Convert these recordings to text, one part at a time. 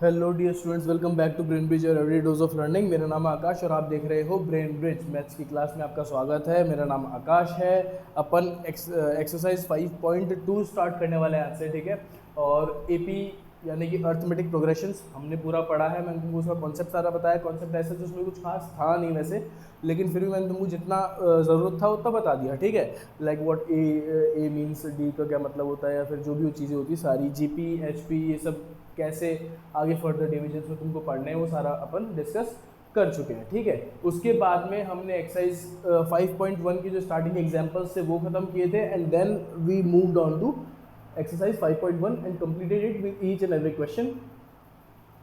Hello dear students, welcome back to Brain Bridge और every dose of learning. मेरा नाम है आकाश और आप देख रहे हो ब्रेन ब्रिज। मैथ्स की क्लास में आपका स्वागत है। मेरा नाम आकाश है। अपन एक्सरसाइज 5.2 स्टार्ट करने वाले हैं आज से, ठीक है। और एपी यानी कि अर्थमेटिक प्रोग्रेशंस हमने पूरा पढ़ा है। मैंने तुमको उसका कॉन्सेप्ट सारा बताया। कॉन्सेप्ट ऐसे तो उसमें कुछ खास था नहीं वैसे, लेकिन फिर भी मैंने तुमको जितना ज़रूरत था उतना बता दिया, ठीक है। Like what A means, D का क्या मतलब होता है, या फिर जो भी चीज़ें होती सारी, जीपी एचपी ये सब कैसे आगे फर्दर डिविजन्स में तुमको पढ़ने हैं वो सारा अपन डिस्कस कर चुके हैं, ठीक है। उसके बाद में हमने एक्सरसाइज 5.1 की जो स्टार्टिंग एग्जांपल्स थे वो खत्म किए थे, and then we moved on to exercise 5.1 and completed it with each and every question.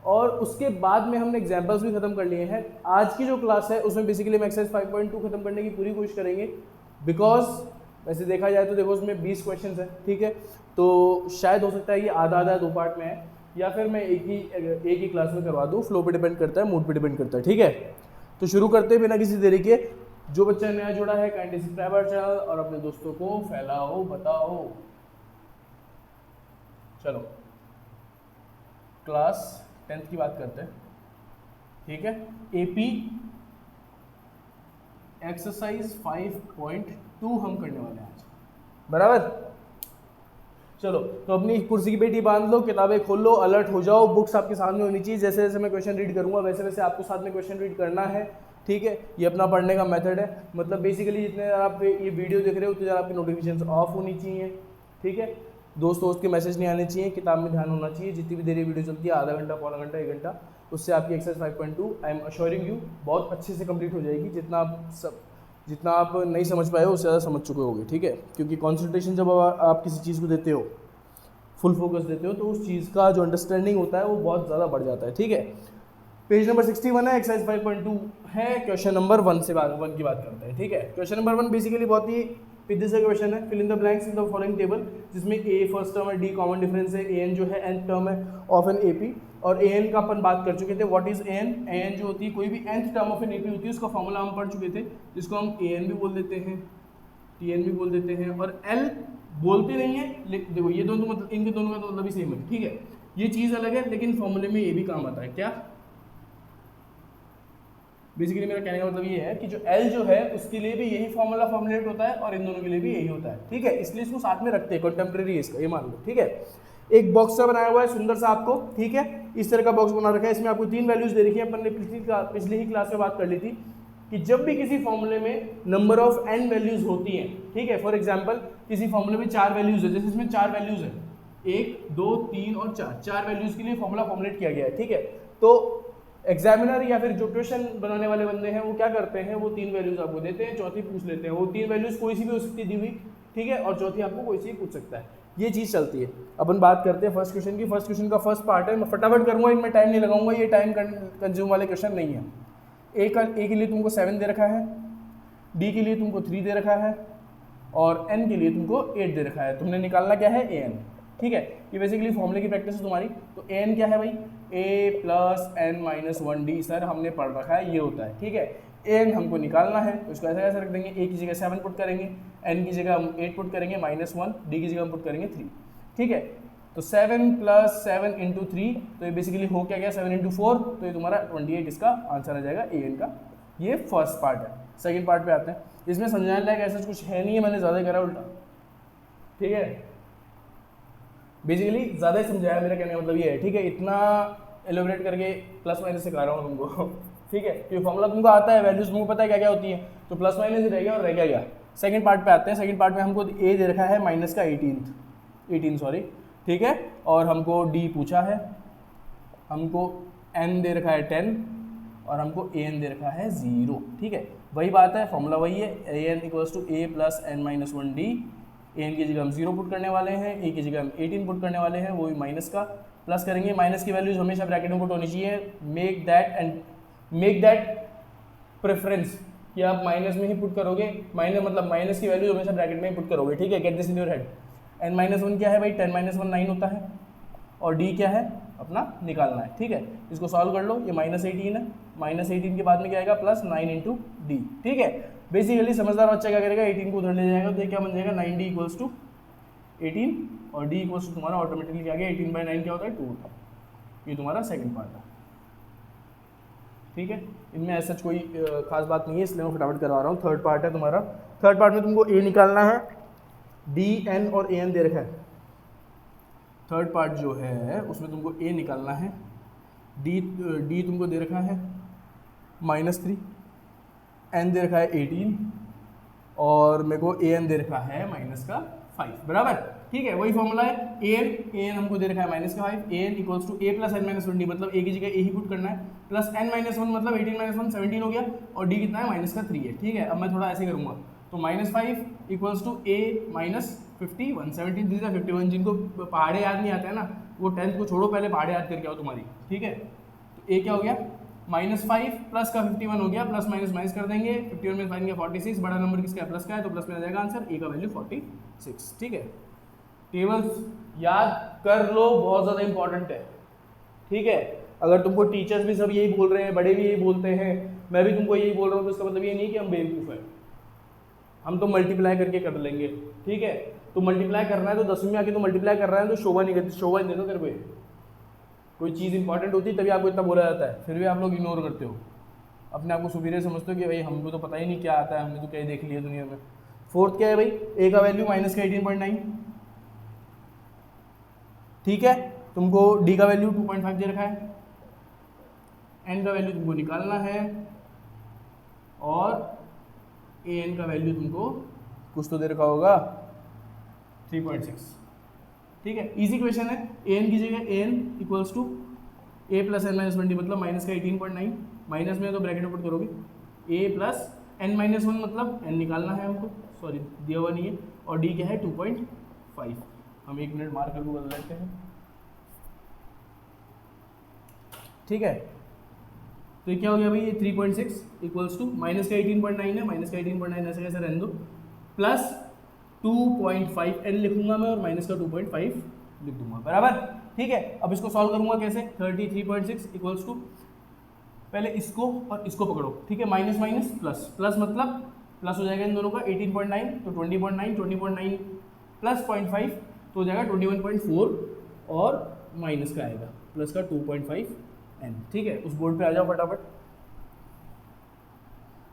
और उसके बाद में हमने एग्जांपल्स भी खत्म कर लिए हैं। आज की जो क्लास है उसमें बेसिकली हम एक्सरसाइज 5.2 खत्म करने की पूरी कोशिश करेंगे, बिकॉज वैसे देखा जाए तो देखो उसमें 20 क्वेश्चन है, ठीक है। तो शायद हो सकता है ये आधा आधा दो पार्ट में है, या फिर मैं एक ही क्लास में करवा दूँ। फ्लो पे डिपेंड करता है, मूड पे डिपेंड करता है, ठीक है। तो शुरू करते हैं बिना किसी देरी के। जो बच्चा नया जुड़ा है काइंडली सब्सक्राइब आवर चैनल और अपने दोस्तों को फैलाओ, बताओ। चलो क्लास 10th की बात करते हैं, ठीक है। एपी एक्सरसाइज 5.2 हम करने वाले हैं आज, बराबर। चलो तो अपनी कुर्सी की पेटी बांध लो, किताबें खोल लो, अलर्ट हो जाओ, बुक्स आपके सामने होनी चाहिए। जैसे जैसे मैं क्वेश्चन रीड करूंगा वैसे वैसे आपको साथ में क्वेश्चन रीड करना है, ठीक है। ये अपना पढ़ने का मेथड है। मतलब बेसिकली जितने आप ये वीडियो देख रहे हो उतने आपकी नोटिफिकेशन ऑफ होनी चाहिए, ठीक है। दोस्त के मैसेज नहीं आने चाहिए, किताब में ध्यान होना चाहिए। जितनी भी देरी वीडियो चलती है, आधा घंटा, पौना घंटा, 1 घंटा, उससे आपकी exercise 5.2 I am assuring you बहुत अच्छे से कंप्लीट हो जाएगी। जितना आप नहीं समझ पाए हो उससे ज़्यादा समझ चुके होगे, ठीक है। क्योंकि कॉन्सेंट्रेशन जब आप किसी चीज़ को देते हो, फुल फोकस देते हो, तो उस चीज़ का जो अंडरस्टैंडिंग होता है वो बहुत ज़्यादा बढ़ जाता है, ठीक है। पेज नंबर 61 है, एक्सरसाइज 5.2 है। क्वेश्चन नंबर 1 की बात करते हैं, ठीक है। क्वेश्चन नंबर 1 बेसिकली बहुत ही सीधे से क्वेश्चन है। Fill in the blanks in the following table, जिसमें ए फर्स्ट टर्म है, डी कॉमन डिफरेंस है, एन जो है nth टर्म है ऑफ एन एपी। और एन का अपन बात कर चुके थे। What is an? एन जो होती है कोई भी nth term of an AP होती है, उसका फॉर्मूला हम पढ़ चुके थे, जिसको हम एन भी बोल देते हैं, टीएन भी बोल देते हैं, और एल बोलते नहीं है। देखो ये दोनों मतलब, इनके दोनों का तो मतलब ही सेम है, ठीक है। ये चीज़ अलग है, लेकिन फॉर्मूले में ये भी काम आता है। क्या बेसिकली मेरा कहने का मतलब ये है कि जो एल जो है उसके लिए भी यही फॉर्मूला फॉर्मुलेट होता है और इन दोनों के लिए भी यही होता है, ठीक है। इसलिए इसको साथ में रखते हैं, कंटेम्प्रेरी इसका, ये मान लो, ठीक है। एक बॉक्स सा बनाया हुआ है सुंदर सा आपको, ठीक है। इस तरह का बॉक्स बना रखा है। इसमें आपको 3 वैल्यूज दे रखी है। अपन ने पिछली ही क्लास में बात कर ली थी कि जब भी किसी फॉर्मूले में नंबर ऑफ n वैल्यूज होती हैं, ठीक है। फॉर एग्जांपल किसी फॉर्मूले में 4 वैल्यूज है, जैसे इसमें 4 वैल्यूज है, 1 2 3 और 4 वैल्यूज के लिए फॉर्मूला फॉर्मुलेट किया गया है, ठीक है। तो एग्जामिनर या फिर जो क्वेश्चन बनाने वाले बंदे हैं वो क्या करते हैं, वो 3 वैल्यूज आपको देते हैं, चौथी पूछ लेते हैं। वो 3 वैल्यूज कोई सी भी हो सकती है दी हुई, ठीक है, और चौथी आपको कोई सी भी पूछ सकता है। ये चीज़ चलती है। अपन बात करते हैं फर्स्ट क्वेश्चन की। फर्स्ट क्वेश्चन का फर्स्ट पार्ट है, मैं फटाफट करूंगा, इनमें टाइम नहीं लगाऊंगा, ये टाइम कंज्यूम वाले क्वेश्चन नहीं है। ए के लिए तुमको 7 दे रखा है, डी के लिए तुमको 3 दे रखा है, और एन के लिए तुमको 8 दे रखा है। तुमने निकालना क्या है, ए एन, ठीक है। ये बेसिकली फॉर्मूले की प्रैक्टिस है तुम्हारी। तो ए एन क्या है भाई, a plus n minus 1 d, sir हमने पढ़ रखा है, ये होता है, ठीक है। ए एन हमको निकालना है, तो इसको ऐसा ऐसा रख देंगे। ए की जगह 7 पुट करेंगे, एन की जगह हम 8 पुट करेंगे, -1, डी की जगह हम पुट करेंगे 3, ठीक है। तो 7 + 7 × 3, तो ये बेसिकली हो क्या गया, 7 × 4, तो ये तुम्हारा 28 इसका आंसर आ जाएगा ए एन का। ये फर्स्ट पार्ट है। सेकंड पार्ट पे आते हैं। इसमें समझाने लायक ऐसा कुछ है नहीं है, मैंने ज़्यादा करा उल्टा, ठीक है। बेसिकली ज़्यादा ही समझाया, मेरा कहने का मतलब ये है, ठीक है। इतना एलोबरेट करके प्लस माइनस सिखा रहा हूँ तुमको, ठीक है। क्योंकि फॉर्मूला तुमको आता है, वैल्यूज तुमको पता है क्या क्या होती है, तो प्लस माइनस ही रह गया और रह गया। सेकंड पार्ट पे आते हैं। सेकंड पार्ट में हमको ए दे रखा है माइनस का 18 सॉरी, ठीक है। और हमको डी पूछा है, हमको एन दे रखा है 10, और हमको ए एन दे रखा है 0, ठीक है। वही बात है, फॉर्मूला वही है, a n equals to a plus n minus 1 d. A n की जगह हम 0 पुट करने वाले हैं, ए की जगह हम 18 पुट करने वाले हैं, वो भी माइनस का, प्लस करेंगे। माइनस की वैल्यूज हमेशा ब्रैकेट में पुट होनी चाहिए। मेक दैट प्रेफरेंस कि आप माइनस में ही पुट करोगे, माइनस मतलब माइनस की वैल्यूज हमेशा ब्रैकेट में ही पुट करोगे, ठीक है। Get this in your head. N minus 1 क्या है भाई, 10 - 1 9 होता है, और डी क्या है अपना निकालना है, ठीक है। इसको सॉल्व कर लो, ये -18 है, -18 के बाद में क्या आएगा, +9 × डी, ठीक है। बेसिकली समझदार बच्चा क्या करेगा, 18 को उधर ले जाएगा, तो ये क्या बन जाएगा, 9d = 18, और d = तुम्हारा ऑटोमेटिकली क्या गया, 18/9 क्या होता है, 2 होता है, ये तुम्हारा सेकंड पार्ट है, ठीक है। इनमें ऐसा कोई खास बात नहीं है, इसलिए मैं फटाफट करवा रहा हूँ। थर्ड पार्ट है तुम्हारा। थर्ड पार्ट में तुमको ए निकालना है, डी एन और ए एन दे रखा है। थर्ड पार्ट जो है उसमें तुमको ए निकालना है, डी तुमको दे रखा है -3, एन दे रखा है 18 और मेरे को ए एन दे रखा है -5, बराबर, ठीक है। वही फॉर्मूला है, ए एन हमको दे रखा है -5, a n equals to a plus n minus 1 d, मतलब ए की जगह ए ही पुट करना है, प्लस एन माइनस 1 मतलब 18 - 1 17 हो गया, और डी कितना है -3 है, ठीक है। अब मैं थोड़ा ऐसे करूँगा, तो -5 इक्वल्स टू ए -51 17 3 51। जिनको पहाड़े याद नहीं आते हैं ना, वो 10th को छोड़ो, पहले पहाड़े याद करके आओ तुम्हारी, ठीक है। तो ए क्या हो गया, -5 प्लस का 51 हो गया, प्लस माइनस माइनस कर देंगे, 51 में फाइन 46, बड़ा नंबर किसका है, प्लस का है, तो प्लस में आ जाएगा आंसर, ए का वैल्यू 46, ठीक है। टेबल्स याद कर लो, बहुत ज़्यादा इंपॉर्टेंट है, ठीक है। अगर तुमको टीचर्स भी सब यही बोल रहे हैं, बड़े भी यही बोलते हैं, मैं भी तुमको यही बोल रहा हूँ, तो इसका मतलब ये नहीं कि हम बेवकूफ़ हैं, हम तो मल्टीप्लाई करके कर लेंगे, ठीक है। तो मल्टीप्लाई करना है तो 10वीं में आके तो मल्टीप्लाई कर रहा है, तो शोभा नहीं करती, शोभा नहीं देता तेरे को। कोई चीज़ इंपॉर्टेंट होती है तभी आपको इतना बोला जाता है, फिर भी आप लोग इग्नोर करते हो, अपने आप को सुपीरियर समझते हो कि भाई हमको तो पता ही नहीं क्या आता है, हमने तो क्या देख लिया दुनिया में। फोर्थ क्या है भाई, ए का वैल्यू -18.9, ठीक है। तुमको डी का वैल्यू 2.5 दे रखा है, एन का वैल्यू तुमको निकालना है, और ए एन का वैल्यू तुमको कुछ तो दे रखा होगा 3.6, ठीक है। इजी क्वेश्चन है। ए एन की जगह a n equals to a plus n minus 20, मतलब माइनस का 18.9, माइनस में तो ब्रैकेट पुट करोगे, ए प्लस एन माइनस 1 मतलब एन निकालना है हमको, सॉरी दिया हुआ नहीं है, और डी क्या है 2.5। हम 1 मिनट मार करके बदल लेते हैं, ठीक है। तो ये क्या हो गया भाई, ये 3.6 इक्वल्स टू माइनस का 18.9 है, माइनस का 18.9 ऐसे कैसे रहने दो, प्लस 2.5 एन लिखूंगा मैं, और माइनस का 2.5 लिख दूंगा, बराबर, ठीक है। अब इसको सॉल्व करूंगा कैसे, 33.6 इक्वल्स टू, पहले इसको और इसको पकड़ो, ठीक है, माइनस माइनस प्लस, प्लस मतलब प्लस हो जाएगा इन दोनों का 18.9, तो 20.9 प्लस 0.5 तो हो जाएगा 21.4, और माइनस का आएगा प्लस का 2.5 एन, ठीक है। उस बोर्ड पे आ जाओ फटाफट।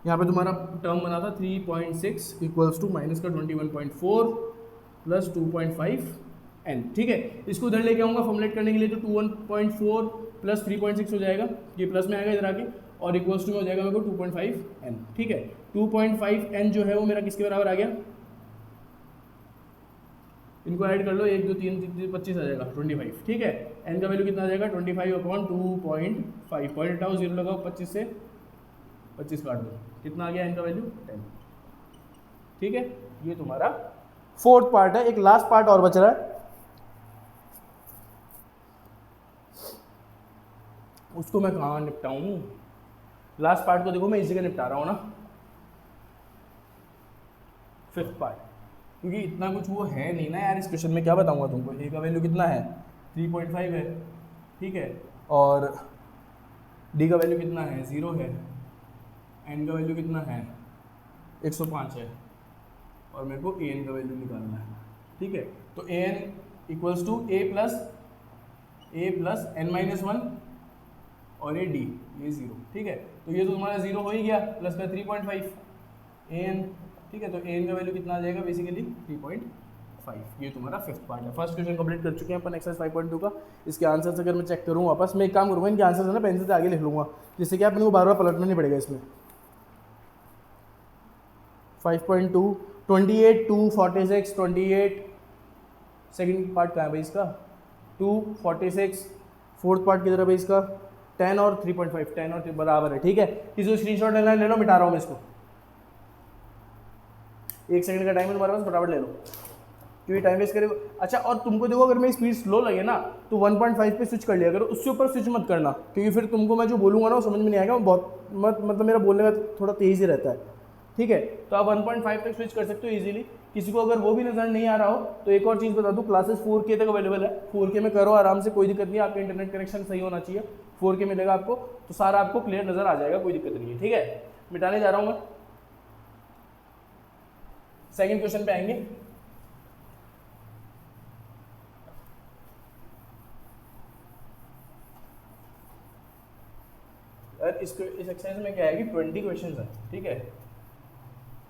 यहाँ पे तुम्हारा टर्म बना था 3.6 इक्वल्स टू माइनस का 21.4 प्लस 2.5 एन, ठीक है। इसको इधर लेके आऊँगा फॉर्मुलेट करने के लिए, तो 21.4 प्लस 3.6 हो जाएगा, ये प्लस में आएगा इधर आके, और इक्वल्स टू में हो जाएगा मेरे को 2.5 एन, ठीक है। 2.5 एन जो है वो मेरा किसके बराबर आ गया, इनको ऐड कर लो, 1 2 3 25 आ जाएगा 25, ठीक है। एन का वैल्यू कितना आ जाएगा 25/2.5, पॉइंट हटाओ, 0 लगाओ, 25 से 25 काट दो, कितना आ गया एन का वैल्यू 10, ठीक है। ये तुम्हारा फोर्थ पार्ट है। एक लास्ट पार्ट और बच रहा है, उसको मैं कहाँ निपटाऊँ, लास्ट पार्ट को देखो मैं इसी का निपटा रहा हूँ ना, फिफ्थ पार्ट, क्योंकि इतना कुछ वो है नहीं ना यार इस क्वेश्चन में, क्या बताऊँगा तुमको। ए का वैल्यू कितना है 3.5 है, ठीक है, और डी का वैल्यू कितना है 0 है, एन का वैल्यू कितना है 105 है, और मेरे को ए एन का वैल्यू निकालना है, ठीक है। तो a n equals to a plus n minus 1 और ये डी, ये 0, ठीक है। तो ये तो तुम्हारा 0 हो ही गया, प्लस का 3.5 ए एन, ठीक है। तो ए एन का वैल्यू कितना आ जाएगा बेसिकली 3.5। ये तुम्हारा फिफ्थ पार्ट है। फर्स्ट क्वेश्चन कंप्लीट कर चुके हैं अपन एक्सरसाइज 5.2 का। इसके आंसर्स अगर मैं चेक करूँ वापस, मैं एक काम करूँगा, इनके आंसर्स है ना पेंसिल से आगे लिख लूँगा, जिससे कि अपने को बार बार पलटना नहीं पड़ेगा इसमें। 5.2 28 2 46 28, सेकेंड पार्ट कहाँ है भाई इसका 2 46, फोर्थ पार्ट किधर है भाई इसका 10 और 3.5, 10 और 3 बराबर है, ठीक है। किसी को स्क्रीनशॉट लेना है ले लो, मिटा रहा हूँ मैं इसको, 1 सेकंड का टाइम है तुम्हारे पास, फटाफट ले लो, क्योंकि टाइम वेस्ट करेगा। अच्छा, और तुमको देखो अगर मैं स्पीड स्लो लगे ना तो 1.5 पे स्विच कर लिया करो, उससे ऊपर स्विच मत करना, क्योंकि फिर तुमको मैं जो बोलूँगा ना वो समझ में नहीं आएगा, बहुत मतलब मेरा बोलने का थोड़ा तेज़ ही रहता है, ठीक है। तो आप 1.5 तक स्विच कर सकते हो इजीली। किसी को अगर वो भी नज़र नहीं आ रहा हो तो एक और चीज़ बता दूँ, क्लासेस 4K तक अवेलेबल है, 4K में करो आराम से, कोई दिक्कत नहीं है, आपका इंटरनेट कनेक्शन सही होना चाहिए, 4K मिलेगा आपको, तो सारा आपको क्लियर नज़र आ जाएगा, कोई दिक्कत नहीं है, ठीक है। मिटाने जा रहा हूँ मैं, सेकेंड क्वेश्चन पे आएंगे। इस एक्सरसाइज में क्या है कि 20 क्वेश्चन है, ठीक है,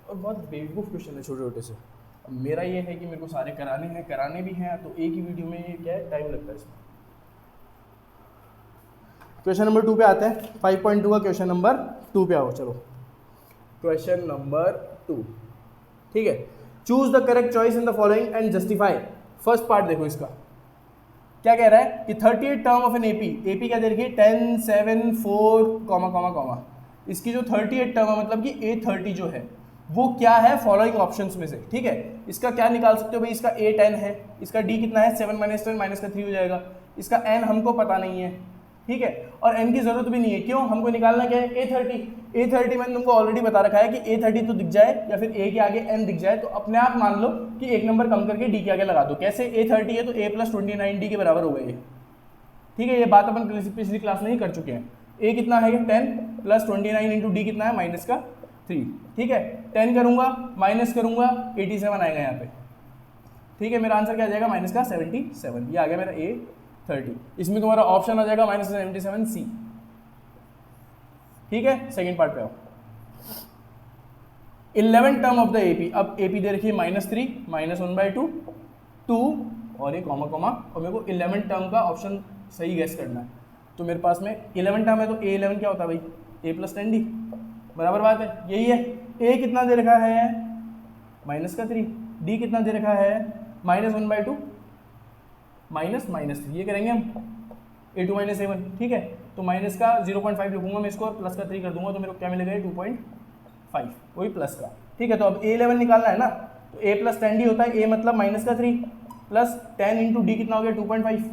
और बहुत बेवकूफ़ क्वेश्चन है छोटे छोटे से। अब मेरा ये है कि मेरे को सारे कराने भी हैं, तो एक ही वीडियो में ये क्या है, टाइम लगता है इसमें। क्वेश्चन नंबर 2 पे आते हैं। 5.2 का क्वेश्चन नंबर 2 पे आओ। चलो क्वेश्चन नंबर 2, ठीक है। Choose the correct choice in the following and justify. First part देखो, इसका क्या कह रहा है कि 38 टर्म ऑफ एन एपी क्या दे रखी है, 10, 7, 4, कॉमा कॉमा कॉमा। इसकी जो 38 टर्म है मतलब कि A30 जो है वो क्या है फॉलोइंग ऑप्शंस में से, ठीक है। इसका क्या निकाल सकते हो भाई, इसका A10 है, इसका D कितना है 7 - 10 माइनस का 3 हो जाएगा, इसका N हमको पता नहीं है, ठीक है, और N की जरूरत भी नहीं है। क्यों, हमको निकालना क्या है, A30 मैंने तुमको ऑलरेडी बता रखा है कि A30 तो दिख जाए या फिर A के आगे N दिख जाए तो अपने आप मान लो कि एक नंबर कम करके D के आगे लगा दो। कैसे, A30 है तो A + 29D के बराबर हो गए, ठीक है। ये बात अपन पिछली क्लास में ही कर चुके हैं। A कितना है, 10 + 29 × D कितना है, -3, ठीक है। 10 करूंगा माइनस करूंगा 87 आएगा यहाँ पे, ठीक है। मेरा आंसर क्या आ जाएगा, -77। ये आ गया मेरा A30। इसमें तुम्हारा ऑप्शन आ जाएगा -77C, ठीक है। सेकंड पार्ट पे आओ। 11 टर्म ऑफ द AP। अब AP दे रखी है -3, -1/2, 2 और ये कॉमा कॉमा, और मेरे को 11 टर्म का ऑप्शन सही गैस करना है। तो मेरे पास में 11 टर्म है तो A11 क्या होता है भाई, A + 10D, बराबर बात है, यही है। A कितना दे रखा है, -3, D कितना दे रखा है, -1/2 -3, ये करेंगे हम A2 - A1, ठीक है। तो माइनस का 0.5 लिखूंगा मैं इसको और प्लस का 3 कर दूंगा, तो मेरे को क्या मिलेगा 2.5, वही प्लस का, ठीक है। तो अब A11 निकालना है ना, तो A + 10D होता है, A मतलब -3 + 10 × D कितना हो गया 2.5,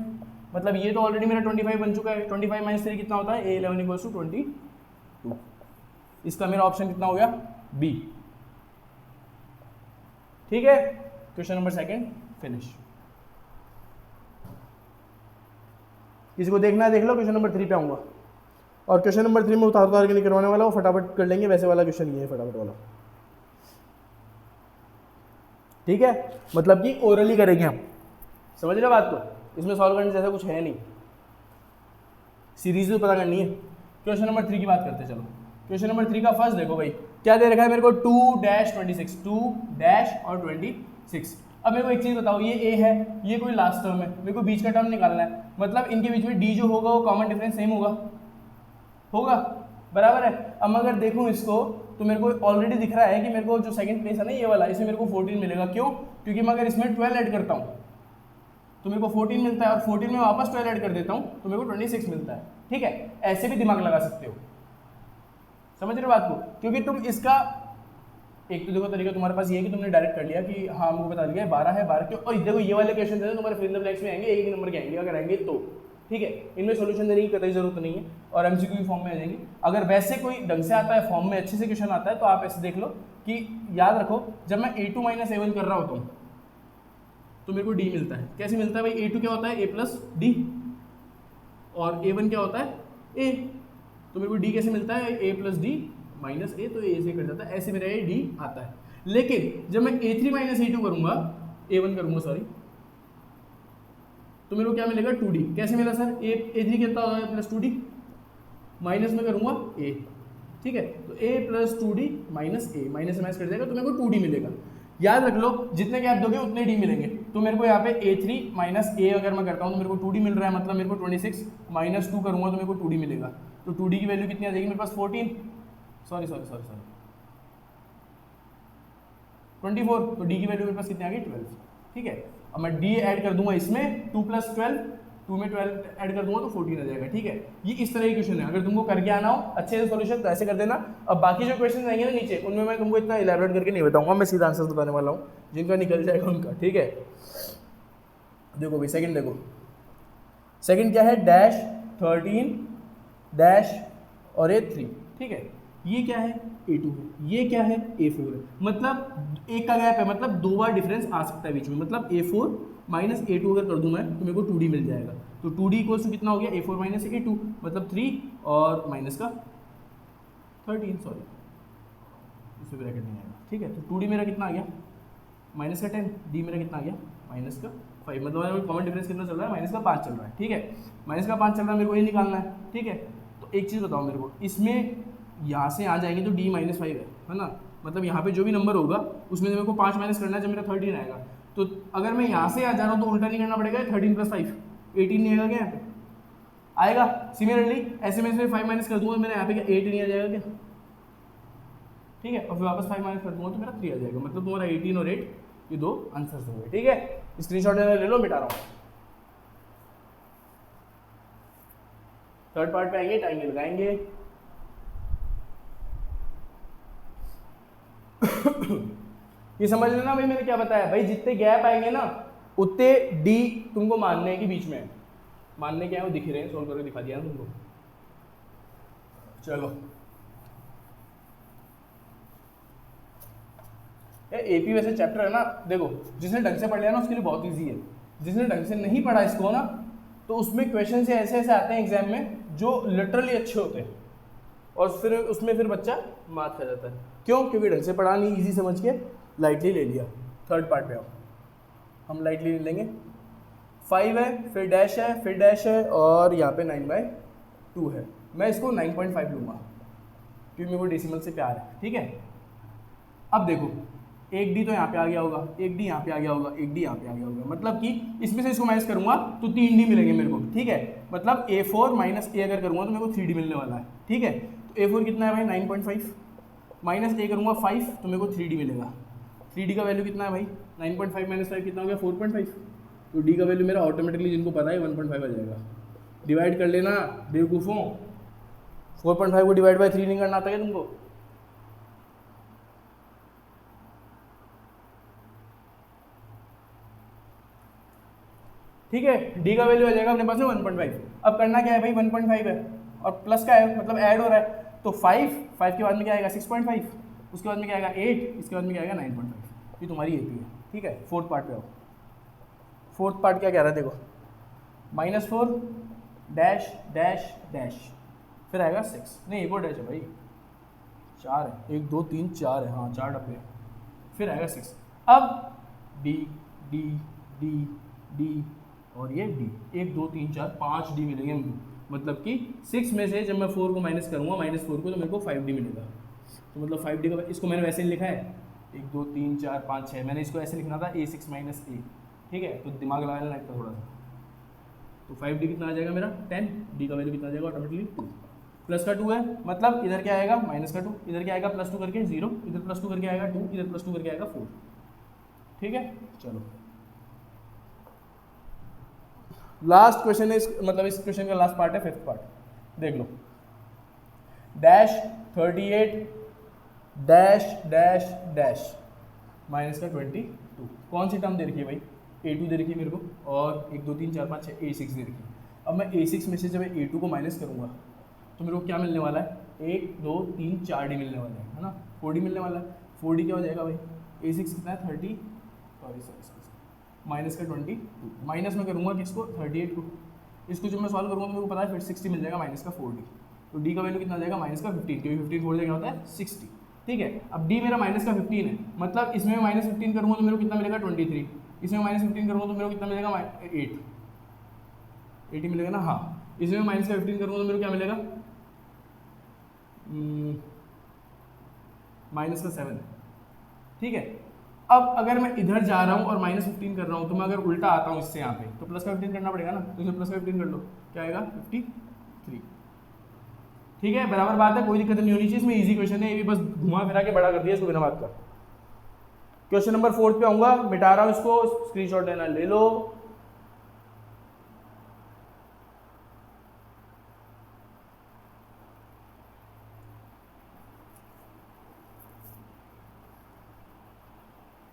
मतलब ये तो ऑलरेडी मेरा 25 बन चुका है। 25 - 3 कितना होता है, A11 = 22। इसका मेरा ऑप्शन कितना हो गया, B, ठीक है। Question number 2 finish. किसी को देखना है देख लो, क्वेश्चन नंबर 3 पे आऊँगा, और क्वेश्चन नंबर 3 में उतार के नहीं करवाने वाला, वो फटाफट कर लेंगे, वैसे वाला क्वेश्चन ये है फटाफट वाला, ठीक है। मतलब कि ओरली करेंगे हम, समझ रहे बात को, इसमें सॉल्व करने जैसा कुछ है नहीं, सीरीज भी पता करनी है। क्वेश्चन नंबर 3 की बात करते हैं। चलो क्वेश्चन नंबर 3 का फर्स्ट देखो भाई, क्या दे रखा है मेरे को, 2-26, 2- और 26। अब मेरे को एक चीज़ बताओ, ये A है, ये कोई लास्ट टर्म है, मेरे को बीच का टर्म निकालना है, मतलब इनके बीच में D जो होगा वो कॉमन डिफरेंस सेम होगा, बराबर है। अब अगर देखूं इसको तो मेरे को ऑलरेडी दिख रहा है कि मेरे को जो सेकंड प्लेस है ना ये वाला, इसमें मेरे को 14 मिलेगा। क्यों, क्योंकि मैं अगर इसमें 12 ऐड करता हूँ तो मेरे को 14 मिलता है, और 14 में वापस 12 ऐड कर देता हूँ तो मेरे को 26 मिलता है, ठीक है। ऐसे भी दिमाग लगा सकते हो, समझ रहे हो बात को, क्योंकि तुम इसका एक तो देखो तरीका तुम्हारे पास ये है कि तुमने डायरेक्ट कर लिया कि हाँ हमको बता दिया 12 है, 12 क्यों, और देखो ये वाले क्वेश्चन है तुम्हारे फिल इन द ब्लैंक्स में आएंगे, एक ही नंबर के आएंगे अगर आएंगे तो, ठीक है। इनमें सोल्यूशन देने की कतई जरूरत नहीं है, और MCQ की फॉर्म में आ जाएंगे। अगर वैसे कोई ढंग से आता है, फॉर्म में अच्छे से क्वेश्चन आता है, तो आप ऐसे देख लो कि याद रखो, जब मैं A2 - A1 कर रहा होता हूँ तो मेरे को D मिलता है। कैसे मिलता है भाई, A2 क्या होता है, A + D, और A1 क्या होता है, A, तो मेरे को D कैसे मिलता है, A + D - A, तो A से कट जाता है, ऐसे मेरा ये D आता है। लेकिन जब मैं A3 - A2 करूंगा, A1 करूंगा सॉरी, तो मेरे को क्या मिलेगा, 2D। कैसे मिला सर, A3 कितना होगा, + 2D, माइनस में करूंगा A, ठीक है। तो A + 2D - A, माइनस से माइनस कट जाएगा तो मेरे को 2D मिलेगा। याद रख लो, जितने गैप दोगे उतने D मिलेंगे। तो मेरे को यहाँ पे A3 - A अगर मैं करता हूँ तो मेरे को 2D मिल रहा है, मतलब मेरे को 26 - 2 करूँगा तो मेरे को 2D मिलेगा। तो 2D की वैल्यू कितनी आ जाएगी मेरे पास, 14, सॉरी 24, तो D की वैल्यू मेरे पास कितनी आ गई, 12, ठीक है। अब मैं D ऐड कर दूंगा इसमें, 2 + 12, 2 में 12 ऐड कर दूंगा तो 14 आ जाएगा, ठीक है। ये इस तरह के क्वेश्चन है, अगर तुमको करके आना हो अच्छे से सॉल्यूशन तो ऐसे कर देना। अब बाकी जो क्वेश्चन आएंगे ना नीचे, उनमें मैं तुमको इतना इलैबोरेट करके नहीं बताऊंगा, मैं सीधा आंसर बताने वाला हूँ, जिनका निकल जाएगा उनका, ठीक है। देखो भाई सेकंड देखो, सेकंड क्या है, -13 और A3, ठीक है। ये क्या है, A2 है, ये क्या है, A4 है, मतलब एक का गैप है, मतलब 2 बार डिफरेंस आ सकता है बीच में, मतलब A4 - A2 अगर कर दूं मैं तो मेरे को 2D मिल जाएगा। तो 2D = कितना हो गया, A4 - A2, मतलब 3 और माइनस का 13, सॉरी इसमें ब्रैकेट नहीं आएगा, ठीक है। तो 2D मेरा कितना आ गया, -10, D मेरा कितना आ गया, -5, मतलब कॉमन डिफरेंस कितना चल रहा है, -5 चल रहा है, ठीक है। -5 चल रहा है, मेरे को ये निकालना है, ठीक है। तो तो एक चीज़ बताओ मेरे को, इसमें यहाँ से आ जाएंगे तो d माइनस 5 है ना, मतलब यहाँ पे जो भी नंबर होगा उसमें से मेरे को 5 माइनस करना है जब मेरा 13 आएगा। तो अगर मैं यहाँ से आ जा रहा हूँ तो उल्टा नहीं करना पड़ेगा, 13 + 5 18 नहीं आएगा क्या यहाँ पे? आएगा। सिमिलरली ऐसे में इसमें 5 माइनस कर दूंगा, मेरे यहाँ पे क्या 8 नहीं आ जाएगा क्या? ठीक है, और फिर वापस 5 माइनस कर दूंगा तो मेरा 3 आ जाएगा। मतलब तुम्हारा 18 और 8 ये दो आंसर्स होंगे। ठीक है, स्क्रीनशॉट ले लो, मिटा रहा हूँ। थर्ड पार्ट पे आएंगे, टाइम लगाएंगे। ये समझ लेना भाई मैंने क्या बताया भाई, जितने गैप आएंगे ना उतने डी तुमको मानने हैं कि बीच में है। मानने क्या है वो दिख रहे हैं, सोल्व करके दिखा दिया ना तुमको। चलो एपी वैसे चैप्टर है ना, देखो जिसने ढंग से पढ़ लिया ना उसके लिए बहुत इजी है। जिसने ढंग से नहीं पढ़ा इसको ना तो उसमें क्वेश्चन से ऐसे ऐसे आते हैं एग्जाम में जो लिटरली अच्छे होते हैं और फिर उसमें फिर बच्चा मात खा जाता है। क्यों? क्योंकि ढंग से पढ़ा नहीं, इजी समझ के लाइटली ले लिया। थर्ड पार्ट पे आओ, हम लाइटली ले लेंगे। 5 है, फिर डैश है, फिर डैश है और यहाँ पे 9/2 है। मैं इसको 9.5 लूँगा क्योंकि मेरे को डेसिमल से प्यार है। ठीक है, अब देखो एक डी तो यहाँ पे आ गया होगा, एक डी यहाँ पे आ गया होगा, एक डी यहाँ पे आ गया होगा, मतलब कि इसमें से इसको माइनस करूंगा तो 3 डी मिलेंगे मेरे को। ठीक है, मतलब A4 माइनस ए अगर करूंगा तो मेरे को 3D मिलने वाला है। ठीक है, तो A4 कितना है भाई 9.5, माइनस ए करूंगा 5 तो मेरे को 3D मिलेगा। 3D का वैल्यू कितना है भाई 9.5 माइनस 5 कितना हो गया 4.5, तो डी का वैल्यू मेरा ऑटोमेटिकली जिनको पता है 1.5 आ जाएगा। डिवाइड कर लेना बेवकूफ़ों, 4.5 को डिवाइड बाई 3 नहीं करना आता है तुमको? ठीक है, डी का वैल्यू आ जाएगा अपने पास में 1.5। अब करना क्या है भाई 1.5 है और प्लस का है मतलब ऐड हो रहा है, तो 5 के बाद में क्या आएगा 6.5, उसके बाद में क्या आएगा 8, इसके बाद में क्या आएगा 9.5। ये तुम्हारी एपी है। ठीक है, फोर्थ पार्ट पे आओ। फोर्थ पार्ट क्या कह रहा है देखो, -4 डैश डैश डैश, फिर आएगा 6, नहीं एक और डैश है भाई, 4 है, 1 2 3 4 है, हाँ 4 डब्बे, फिर आएगा 6। अब डी डी डी डी और ये डी, 1 2 3 4 5 डी मिलेंगे मुझे। मतलब कि 6 में से जब मैं 4 को माइनस करूँगा -4 को तो मेरे को 5 डी मिलेगा। तो मतलब 5 डी का, इसको मैंने वैसे ही लिखा है 1 2 3 4 5 6, मैंने इसको ऐसे लिखना था A6 माइनस ए। ठीक है, तो दिमाग लगा लेना इतना थोड़ा सा। तो 5 डी कितना आ जाएगा मेरा 10, डी का वैल्यू कितना आ जाएगा ऑटोमेटिकली 2, प्लस का 2 है मतलब इधर क्या आएगा माइनस का 2, इधर क्या आएगा +2 करके 0, इधर +2 करके आएगा 2, इधर +2 करके आएगा 4। ठीक है, चलो लास्ट क्वेश्चन है मतलब इस क्वेश्चन का लास्ट पार्ट है, फिफ्थ पार्ट देख लो। Dash 38 dash dash dash minus का 22, कौन सी टर्म दे रखी है भाई A2 दे रखी है मेरे को, और 1 2 3 4 5 6 A6 दे रखी है। अब मैं A6 में से जब A2 को माइनस करूँगा तो मेरे को क्या मिलने वाला है 1 2 3 4 डी मिलने वाला है ना, 4D मिलने वाला है। 4D क्या हो जाएगा भाई A6 कितना है 30, सॉरी माइनस का 22, माइनस में करूँगा किसको 38 को, इसको जब मैं सॉल्व करूँगा तो मेरे को पता है फिर 60 मिल जाएगा माइनस का 4D। तो D का वैल्यू कितना आ जाएगा माइनस का 15, क्योंकि 15 4 जगह होता है 60। ठीक है, अब D मेरा माइनस का 15 है, मतलब इसमें -15 करूँगा तो मेरे को कितना मिलेगा 23, इसमें -15 करूँगा तो मेरे को कितना मिलेगा 80 मिलेगा ना, हाँ इसमें माइनस का 15 करूँगा तो मेरे को क्या मिलेगा माइनस का 7। ठीक है, अब अगर मैं इधर जा रहा हूँ और -15 कर रहा हूँ तो मैं अगर उल्टा आता हूँ इससे यहाँ पे तो प्लस का 15 करना पड़ेगा ना, तो इसमें प्लस का 15 कर लो, क्या आएगा 53। ठीक है, बराबर बात है, कोई दिक्कत नहीं होनी चाहिए इसमें, इजी क्वेश्चन है ये भी, बस घुमा फिरा के बड़ा कर दिया इसको बिना बात का। क्वेश्चन नंबर 4 पे आऊँगा, मिटा रहा हूँ इसको, स्क्रीनशॉट लेना ले लो।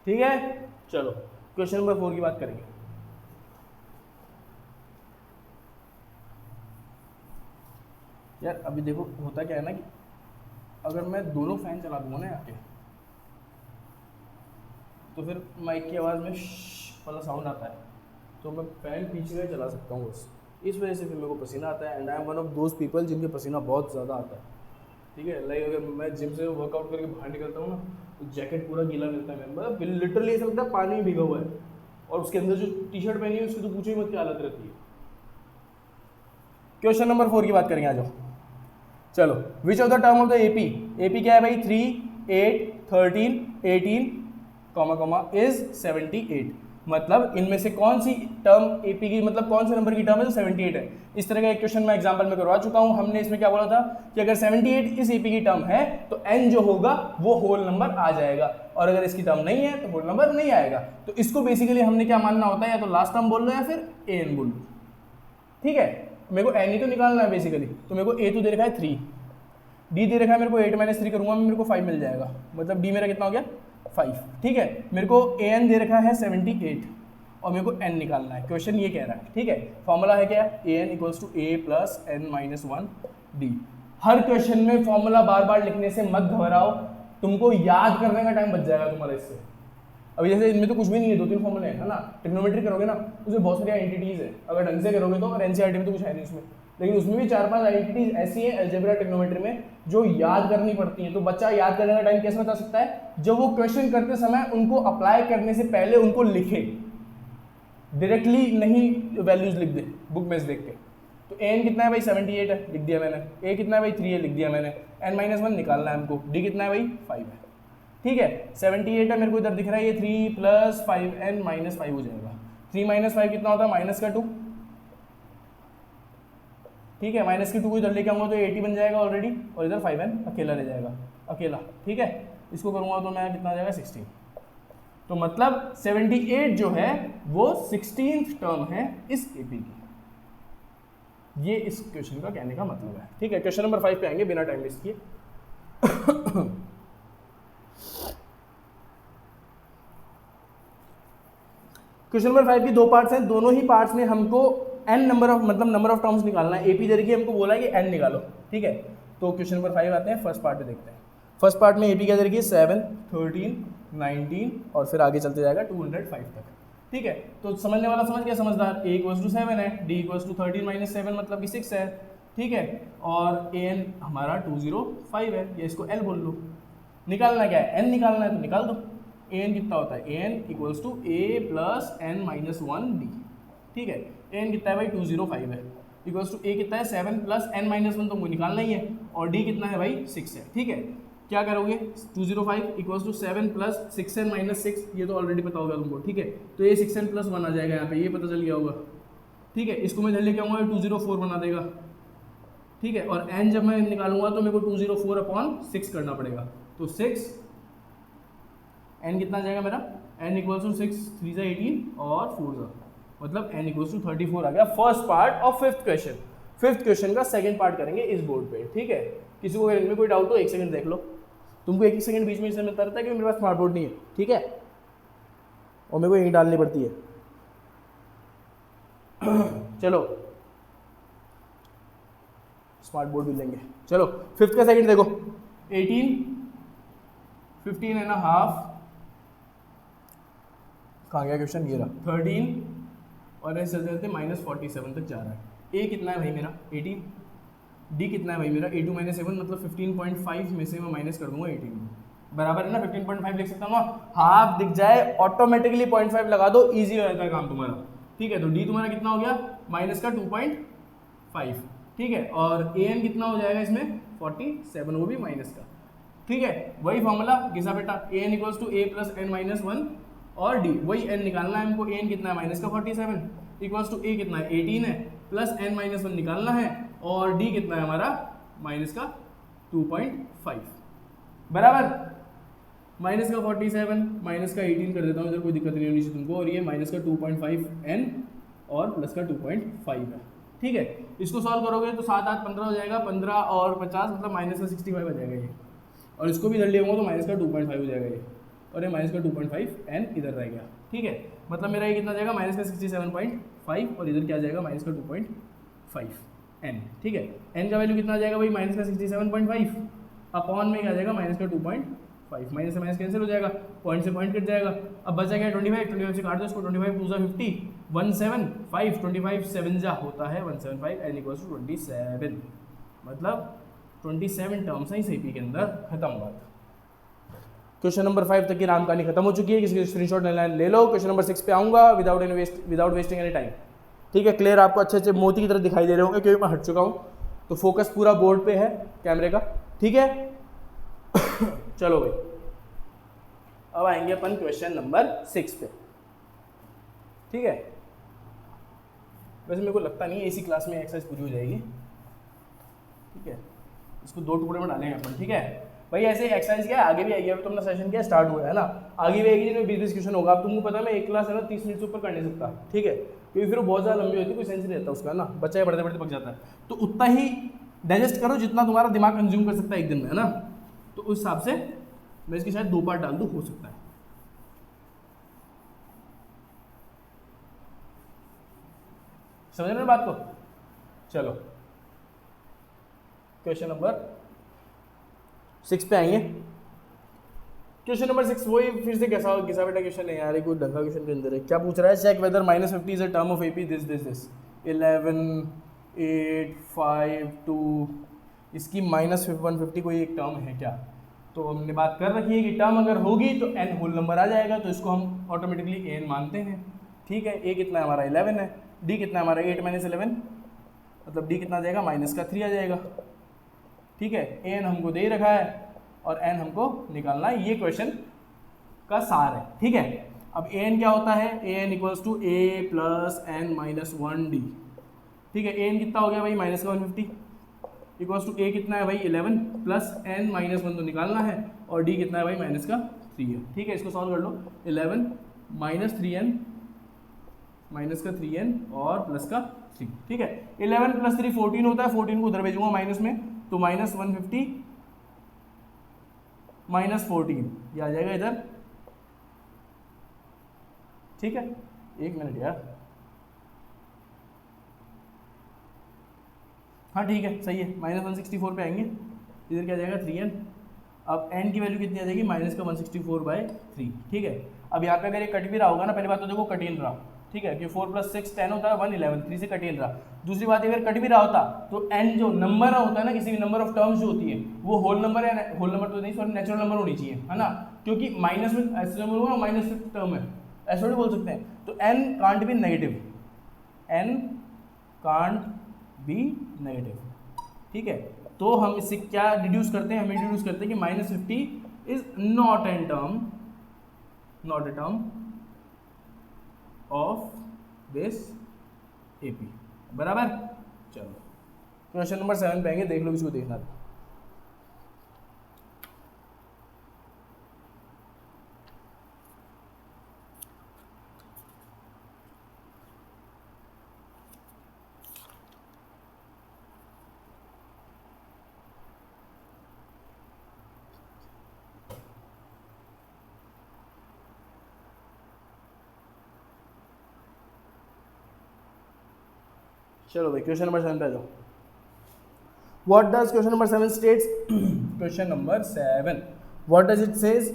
ठीक है, चलो क्वेश्चन नंबर 4 की बात करेंगे। यार अभी देखो होता क्या है ना कि अगर मैं दोनों फैन चला दूंगा ना यहाँ के तो फिर माइक की आवाज़ में वाला साउंड आता है, तो मैं फैन पीछे का चला सकता हूँ बस, इस वजह से फिर मेरे को पसीना आता है। And I am one of those people जिनके पसीना बहुत ज़्यादा आता है। ठीक है, लाइक अगर मैं जिम से वर्कआउट करके बाहर निकलता हूँ ना तो जैकेट पूरा गीला मिलता है, मतलब लिटरली ऐसा लगता है पानी भीगा हुआ है, और उसके अंदर जो टी-शर्ट पहनी है उसकी तो पूछो ही मत क्या हालत रहती है। क्वेश्चन नंबर 4 की बात करेंगे, आ जाओ। चलो, which of the term of the AP, AP क्या है भाई 3, 8, 13, 18, कॉमा कॉमा इज 78, मतलब इनमें से कौन सी टर्म एपी की, मतलब कौन से नंबर की टर्म है जो 78 है। इस तरह का एक क्वेश्चन मैं एग्जांपल में करवा चुका हूं। हमने इसमें क्या बोला था कि अगर 78 इस एपी की टर्म है तो n जो होगा वो होल नंबर आ जाएगा, और अगर इसकी टर्म नहीं है तो होल नंबर नहीं आएगा। तो इसको बेसिकली हमने क्या मानना होता है, या तो लास्ट टर्म बोल लो या फिर an बोल लो, ठीक है। मेरे को n ही तो निकालना है बेसिकली, तो मेरे को a तो दे रखा है 3, d दे रखा है मेरे को 8 - 3 करूंगा मेरे को 5 मिल जाएगा, मतलब d मेरा कितना हो गया 5, ठीक है। मेरे को an दे रखा है 78 और मेरे को n निकालना है, क्वेश्चन ये कह रहा है, ठीक है। फॉर्मूला है क्या, an = a + n - 1 d। Her question में फॉर्मूला बार बार लिखने से मत घबराओ, तुमको याद करने का टाइम बच जाएगा तुम्हारा इससे। अभी जैसे इनमें तो कुछ भी नहीं है, 2-3 फॉर्मूले हैं, है ना। ट्रिग्नोमेट्री करोगे ना उसमें बहुत सारी आइडेंटिटीज है, अगर ढंग से करोगे तो, और एनसीईआरटी में तो कुछ है नहीं उसमें, लेकिन उसमें भी 4-5 आइडेंटिटीज ऐसी हैं अलजेब्रा ट्रिग्नोमेट्री में जो याद करनी पड़ती हैं। तो बच्चा याद करने का टाइम कैसे बता सकता है, जब वो क्वेश्चन करते समय उनको अप्लाई करने से पहले उनको लिखे, डायरेक्टली नहीं वैल्यूज लिख दे बुक में से देख के। तो n कितना है भाई 78 है, लिख दिया मैंने, a कितना है भाई 3 है, लिख दिया मैंने, n - 1 निकालना है हमको, d कितना है भाई 5 है, ठीक है। 78 है मेरे को इधर दिख रहा है, ये 3 + 5n - 5 हो जाएगा। 3 - 5 कितना होता है -2, ठीक है। -2 को इधर लेके आऊंगा तो 80 बन जाएगा ऑलरेडी, और इधर 5n अकेला रह जाएगा, अकेला, ठीक है। इसको करूंगा तो मैं कितना आ जाएगा 16। तो मतलब 78 जो है वो 16th टर्म है इस एपी की, ये इस क्वेश्चन का कहने का मतलब है, ठीक है। क्वेश्चन नंबर 5 पे आएंगे बिना टाइम वेस्ट किए। क्वेश्चन नंबर 5 की 2 पार्ट्स हैं, दोनों ही पार्ट्स में हमको n नंबर ऑफ टर्म्स निकालना है। एपी दे रखी है, हमको बोला है कि n निकालो, ठीक है। तो क्वेश्चन नंबर 5 आते हैं, फर्स्ट पार्ट में देखते हैं। फर्स्ट पार्ट में एपी क्या दे रखी है 7, 13, 19 और फिर आगे चलते जाएगा 205 तक, ठीक है। तो समझने वाला समझ गया, समझदार। a = 7 है, d = 13 - 7 मतलब कि 6 है, ठीक है। और an हमारा 205 है, या इसको l बोल लो। निकालना क्या है, n निकालना है तो निकाल दो। an कितना होता है, an = a + n - 1 d, ठीक है। an कितना है भाई 205 है, इक्वल्स टू a कितना है 7 + n - 1 तो मुझे निकालना ही है, और d कितना है भाई 6 है, ठीक है। क्या करोगे 205 = 7 + 6n - 6, ये तो ऑलरेडी पता होगा तुमको, ठीक है। तो ये 6n + 1 आ जाएगा यहाँ पे, ये पता चल गया होगा, ठीक है। इसको मैं इधर लेके आऊँगा 204 बना देगा, ठीक है। और n जब मैं निकालूंगा तो मेरे को 204/6 करना पड़ेगा, तो 6 n कितना आ जाएगा मेरा, n = 6, 3 × 18 और 4 मतलब n = 34 आ गया। First part of fifth question. Fifth question का सेकंड पार्ट करेंगे इस बोर्ड पे, ठीक है। किसी को इनमें कोई डाउट हो 1 सेकंड देख लो, तुमको 1 सेकंड बीच में इससे मिलता रहता है कि मेरे पास स्मार्ट बोर्ड नहीं है, ठीक है, और मेरे को यहीं डालनी पड़ती है। चलो स्मार्ट बोर्ड भी लेंगे। चलो फिफ्थ का सेकंड देखो, 18, 15.5, कहाँ गया क्वेश्चन, ये रहा 13, और ऐसे चलते -47 तक जा रहा है। a कितना है भाई मेरा 18, d कितना है भाई मेरा 8 - 7 मतलब 15.5 में से मैं माइनस कर दूंगा 18 को, बराबर है ना। 15.5 लिख सकता हूँ, हाफ दिख जाए ऑटोमेटिकली 0.5 लगा दो, इजी हो जाता है काम तुम्हारा, ठीक है। तो d तुम्हारा कितना हो गया -2.5, ठीक है। और an कितना हो जाएगा इसमें 47, वो भी माइनस का, ठीक है। वही फॉर्मूला घिसा बेटा, an = a + n - 1 और d, वही n निकालना है हमको। an कितना है -47, इक्वल्स टू a कितना है 18 है, प्लस n - 1 निकालना है, और d कितना है हमारा -2.5, बराबर। -47 -18 कर देता हूँ इधर, कोई दिक्कत नहीं होनी चाहिए तुमको, और ये -2.5 n और +2.5 है, ठीक है। इसको सॉल्व करोगे तो 7 8 15 हो जाएगा, 15 और 50 मतलब -65 आ जाएगा ये, और इसको भी इधर ले आऊँगा तो -2.5 हो जाएगा ये, और ये -2.5 n इधर रह गया, ठीक है। मतलब मेरा ये कितना जाएगा -67.5, और इधर क्या जाएगा -2.5 n, ठीक है। n का वैल्यू कितना आ जाएगा भाई -67.5, अपॉन में क्या जाएगा -2.5, माइनस से माइनस कैंसिल हो जाएगा, पॉइंट से पॉइंट कट जाएगा। अब बचा क्या 25 से काट दो इसको, 25 2 50, 175, 25 7 जा होता है 175, n = 27, मतलब 27 टर्म्स हैं इस एपी के अंदर, खत्म बात। क्वेश्चन नंबर 5 तक की राम कहानी खत्म हो चुकी है, किसी की स्क्रीनशॉट ले लो। क्वेश्चन नंबर 6 पे आऊँगा विदाउट वेस्टिंग एनी टाइम, ठीक है। क्लियर, आपको अच्छे अच्छे मोती की तरह दिखाई दे रहे होंगे क्योंकि मैं हट चुका हूँ, तो फोकस पूरा बोर्ड पे है कैमरे का, ठीक है। चलो भाई, अब आएंगे अपन क्वेश्चन नंबर 6 पे, ठीक है। वैसे मेरे को लगता नहीं है इसी क्लास में एक्सरसाइज पूरी हो जाएगी, ठीक है। इसको 2 टुकड़े में डालेंगे अपन, ठीक है भाई। ऐसे एक्सरसाइज क्या है, आगे भी आएगी, अभी तो अपना सेशन क्या स्टार्ट हुआ है ना, आगे भी आएगी जिसमें 20 क्वेश्चन होगा। अब तुमको पता है मैं एक क्लास है ना 30 मिनट से ऊपर कर नहीं सकता, ठीक है, क्योंकि फिर वो बहुत ज़्यादा लंबी होती है, कोई सेंस नहीं रहता उसका ना, बच्चा बढ़ते बढ़ते पक जाता है। तो उतना ही डाइजेस्ट करो जितना तुम्हारा दिमाग कंज्यूम कर सकता है एक दिन में, है ना। तो उस हिसाब से मैं इसकी शायद 2 पार्ट डाल दूँ, हो सकता है। समझ रहे हो बात को। चलो क्वेश्चन नंबर 6 पे आएंगे। क्वेश्चन नंबर 6 वही फिर से कैसा घिसा बेटा क्वेश्चन है यार, कोई ढंगा क्वेश्चन के अंदर है। क्या पूछ रहा है, check whether -50 is a term of AP this this this 11 8 5 2, इसकी -150 कोई एक टर्म है क्या। तो हमने बात कर रखी है कि टर्म अगर होगी तो n होल नंबर आ जाएगा, तो इसको हम ऑटोमेटिकली n मानते हैं, ठीक है। a कितना है हमारा 11 है, d कितना है हमारा 8 - 11, मतलब d कितना आ जाएगा -3 आ जाएगा, ठीक है। n हमको दे रखा है और n हमको निकालना है, ये क्वेश्चन का सार है, ठीक है। अब an क्या होता है, an equals to a plus n minus 1d, ठीक है। an कितना हो गया भाई -150 इक्वल्स टू a कितना है भाई 11 प्लस n -1 तो निकालना है, और d कितना है भाई -3 है, ठीक है। इसको सॉल्व कर लो, 11 -3n और प्लस का 3, ठीक है। 11 + 3 14 होता है, 14 को उधर भेजूंगा माइनस में, तो -150 -14 ये आ जाएगा इधर, ठीक है। 1 मिनट यार, हाँ ठीक है सही है, -164 पे आएंगे, इधर क्या जाएगा 3n। अब n की वैल्यू कितनी आ जाएगी -164/3, ठीक है। अब यहाँ पे अगर ये कट भी रहा होगा ना, पहली बात तो देखो कट इन रहा, ठीक है, कि 4 + 6 10 होता है 1 11, 3 से कट इन रहा। दूसरी बात अगर कट भी रहा होता तो n जो नंबर होता है ना, किसी भी नंबर ऑफ टर्म्स जो होती है वो होल नंबर है, होल नंबर तो नहीं सॉरी नेचुरल नंबर होनी चाहिए, है ना, क्योंकि माइनस में ऐसे नंबर होगा माइनस टर्म है, ऐसे भी बोल सकते हैं। तो n can't be negative, n can't be negative, ठीक है। तो हम इससे क्या डिड्यूस करते हैं, हमें डिड्यूस करते हैं कि -50 is not an term, not a term of this AP, बराबर। चलो क्वेश्चन नंबर 7 पे आएंगे, देख लो किसको देखना था। चलो भाई क्वेश्चन नंबर 7 पे आ जाओ। What does question number 7 states, question number 7 what does it says,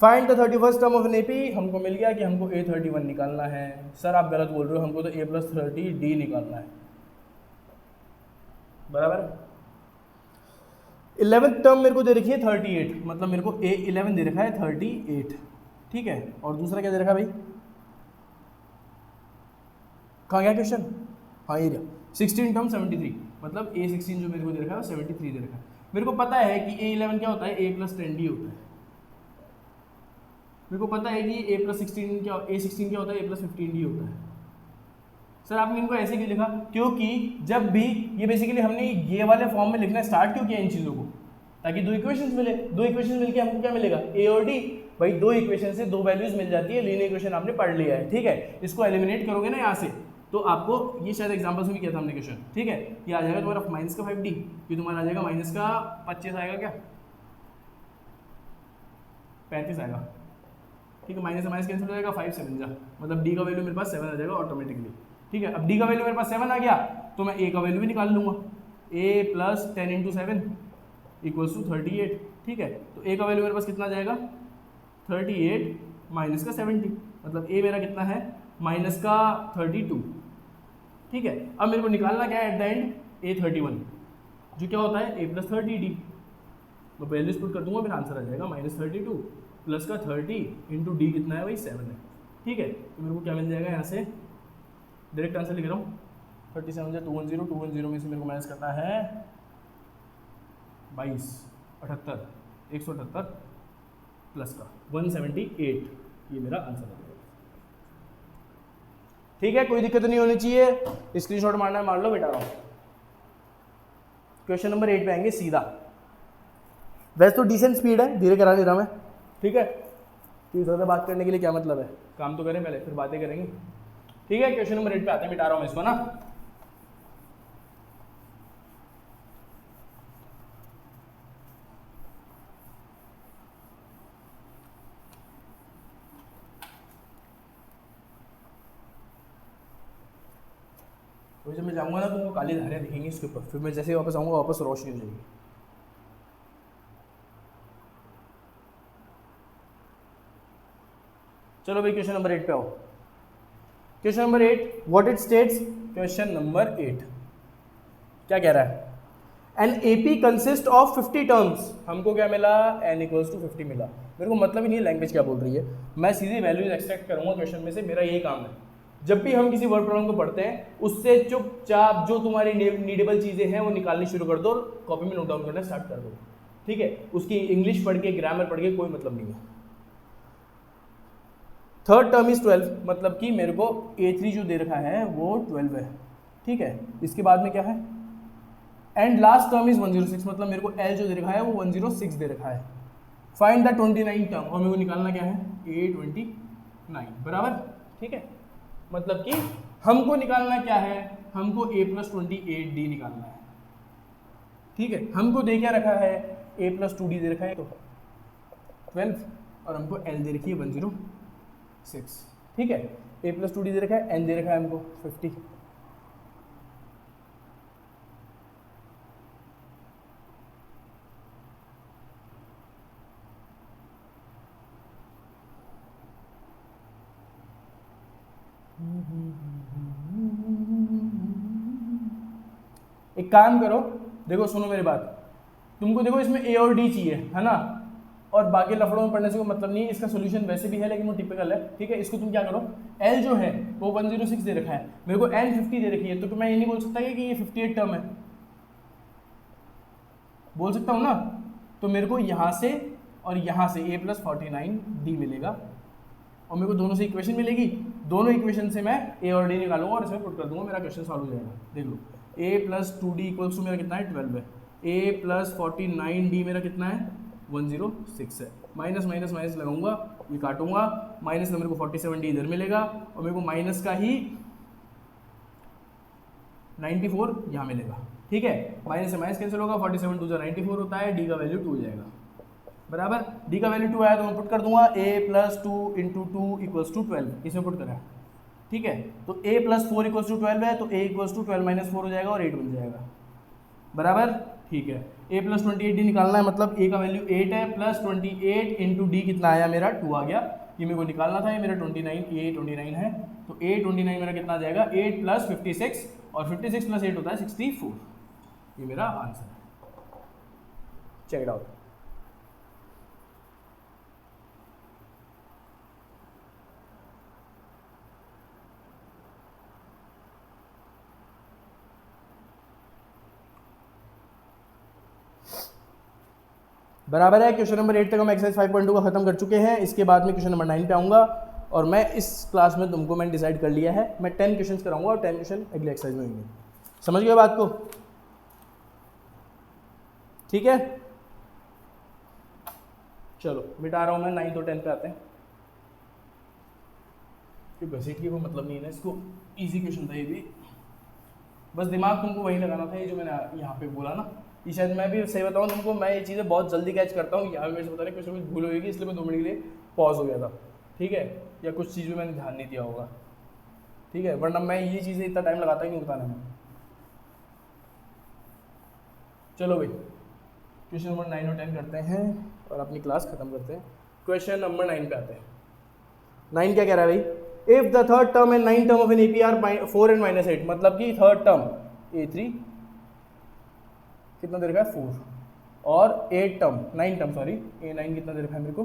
find the 31st term of an AP. हमको मिल गया कि हमको a31 निकालना है। सर आप गलत बोल रहे हो, हमको तो a + 30d निकालना है, बराबर। 11th टर्म मेरे को दे रखी है 38, मतलब मेरे को a11 दे रखा है 38, ठीक है। और दूसरा क्या दे रखा है भाई, कहाँ गया क्वेश्चन, हाँ ये 16 टर्म 73, मतलब a16 जो मेरे को दे रखा है 73 दे रखा है। मेरे को पता है कि a11 क्या होता है, a + 10d होता है। मेरे को पता है कि a + 16 क्या, a16 क्या होता है, a + 15d होता है। सर आपने इनको ऐसे क्यों लिखा, क्योंकि जब भी ये बेसिकली हमने ये वाले फॉर्म में लिखना स्टार्ट क्यों किया इन चीज़ों को, ताकि 2 इक्वेशंस मिले। 2 इक्वेशन मिलके हमको क्या मिलेगा, a और d। भाई 2 इक्वेशन से 2 वैल्यूज मिल जाती है, लीनियर इक्वेशन आपने पढ़ लिया है, ठीक है। इसको एलिमिनेट करोगे ना यहाँ से, तो आपको ये शायद एग्जांपल्स में किया था हमने क्वेश्चन, ठीक है। ये आ जाएगा तुम्हारा -5d, ये तुम्हारा आ जाएगा -25 आएगा, क्या 35 आएगा, ठीक है। माइनस से माइनस कैंसिल हो जाएगा, 5 7 जा, मतलब d का वैल्यू मेरे पास 7 आ जाएगा ऑटोमेटिकली, ठीक है। अब d का वैल्यू मेरे पास 7 आ गया, तो मैं a का वैल्यू भी निकाल लूंगा, a + 10 × 7 = 38, ठीक है। तो a का वैल्यू मेरे पास कितना आ जाएगा 38 माइनस का 70, मतलब a मेरा कितना है -32, ठीक है। अब मेरे को निकालना क्या है एट द एंड, a31 जो क्या होता है a + 30d, तो वैल्यूज पुट कर दूंगा, फिर आंसर आ जाएगा -32 प्लस का 30 × d कितना है भाई 7 है, ठीक है। तो मेरे को क्या मिल जाएगा यहाँ से, डायरेक्ट आंसर लिख रहा हूँ 37 से 210, 210 में से मेरे को माइनस करना है 22, 78, 178 प्लस का 178, ये मेरा आंसर है। ठीक है, कोई दिक्कत नहीं होनी चाहिए। स्क्रीनशॉट मारना है मार लो, बेटा। क्वेश्चन नंबर 8 पे आएंगे सीधा। वैसे तो डिसेंट स्पीड है, धीरे करा दे रहा मैं, ठीक है, कि ज़्यादा बात करने के लिए क्या मतलब है, काम तो करें पहले फिर बातें करेंगे। ठीक है, क्वेश्चन नंबर 8 पे आते हैं, मिटा रहा हूँ मैं इसको ना। तो जब मैं जाऊँगा ना तो वो काली धारियाँ दिखेंगी इसके ऊपर, फिर मैं जैसे ही वापस आऊँगा वापस रोशनी हो जाएगी। चलो भाई क्वेश्चन नंबर 8 पे आओ। Question number 8, what it states. Question number 8 क्या कह रहा है, an AP consist of 50 terms. हमको क्या मिला, n इक्वल्स टू 50 मिला। मेरे को मतलब ही नहीं है लैंग्वेज क्या बोल रही है, मैं सीधे वैल्यूज एक्सट्रैक्ट करूंगा क्वेश्चन में से, मेरा यही काम है। जब भी हम किसी वर्ड प्रॉब्लम को पढ़ते हैं उससे चुपचाप जो तुम्हारी नीडेबल चीज़ें हैं वो निकालनी शुरू कर दो और कॉपी में नोट डाउन करना स्टार्ट कर दो। ठीक है, उसकी इंग्लिश पढ़ के ग्रामर पढ़ के कोई मतलब नहीं है। थर्ड टर्म इज 12, मतलब कि मेरे को A3 जो दे रखा है वो 12 है। ठीक है, इसके बाद में क्या है, एंड लास्ट टर्म इज 106, मतलब मेरे को L जो दे रखा है वो 106 दे रखा है। फाइंड द 29 टर्म, और मेरे को निकालना क्या है, A29 बराबर। ठीक है, मतलब कि हमको निकालना क्या है, हमको A+28D निकालना है। ठीक है, हमको दे क्या रखा है, A+2D दे रखा है तो 12, और हमको L दे रखी है 106। ठीक है, A+2D दे रखा है, N दे रखा है हमको 50। एक काम करो, देखो सुनो मेरी बात, तुमको देखो इसमें A और D चाहिए है ना, और बाकी लफड़ों में पढ़ने से कोई मतलब नहीं है। इसका सोल्यूशन वैसे भी है लेकिन वो टिपिकल है। ठीक है, इसको तुम क्या करो, L जो है वो 106 दे रखा है, मेरे को N 50 दे रखी है, तो मैं ये नहीं बोल सकता कि ये 58 टर्म है, बोल सकता हूँ ना। तो मेरे को यहाँ से और यहाँ से A+49D मिलेगा, और मेरे को दोनों से इक्वेशन मिलेगी, दोनों इक्वेशन से मैं A और D निकालूंगा और इसमें पुट कर दूंगा, मेरा क्वेश्चन सॉल्व हो जाएगा। देख लो, A+2D इक्वल्स टू मेरा कितना है, 12 है, A+49D मेरा कितना है, 106 है। माइनस माइनस माइनस लगाऊंगा, ये काटूंगा, माइनस का मेरे को 47D इधर मिलेगा, और मेरे को माइनस का ही 94 यहाँ मिलेगा। ठीक है, माइनस से माइनस कैंसिल होगा, 47 2 94 होता है, D का वैल्यू 2 हो जाएगा बराबर। D का वैल्यू 2 आया तो मैं पुट कर दूंगा A+2 इंटू 2 इक्वल्स टू 12, इसमें पुट करा। ठीक है, तो A+4 इक्वल्स टू 12 है, तो A इक्वल्स टू 12 माइनस 4 हो जाएगा और 8 बन जाएगा बराबर। ठीक है, A+28D निकालना है, मतलब A का वैल्यू 8 है, प्लस 28 इंटू D कितना आया, मेरा 2 आ गया। ये मेरे को निकालना था, ये मेरा 29 है, तो A29 मेरा कितना आ जाएगा, 8 + 56, और 56 + 8 होता है 64। ये मेरा आंसर है, चेक इट आउट। बराबर है। क्वेश्चन नंबर 8 तक हम एक्सरसाइज 5.2 का खत्म कर चुके हैं। इसके बाद में क्वेश्चन नंबर 9 पे आऊँगा, और मैं इस क्लास में तुमको मैंने डिसाइड कर लिया है, मैं 10 क्वेश्चन कराऊंगा और 10 क्वेश्चन अगले एक्सरसाइज में होंगे। समझ गए बात को? ठीक है, चलो मिटा रहा हूँ मैं, 9 तो 10 पे आते हैं, क्योंकि घसीट की कोई मतलब नहीं है ना, इसको ईजी क्वेश्चन था ये भी, बस दिमाग तुमको वही लगाना था, ये जो मैंने यहाँ पे बोला ना, ये शायद मैं भी सही बताऊँ तुमको, मैं ये चीज़ें बहुत जल्दी कैच करता हूँ, यहाँ मेरे से पता नहीं कुछ भूल होगी, इसलिए मैं 2 मिनट के लिए पॉज हो गया था। ठीक है, या कुछ चीज़ में मैंने ध्यान नहीं दिया होगा। ठीक है, वरना मैं ये चीज़ें इतना टाइम लगाता ही नहीं बताने में। चलो भाई, क्वेश्चन नंबर 9 और 10 करते हैं और अपनी क्लास खत्म करते हैं। क्वेश्चन नंबर 9 पे आते हैं। 9 क्या कह रहा है भाई, if the third term and 9 term of an AP are 4 and -8, मतलब कि थर्ड टर्म A3 कितना दे रखा है, 4, और 9 टर्म सॉरी, A9 कितना दे रखा है मेरे को,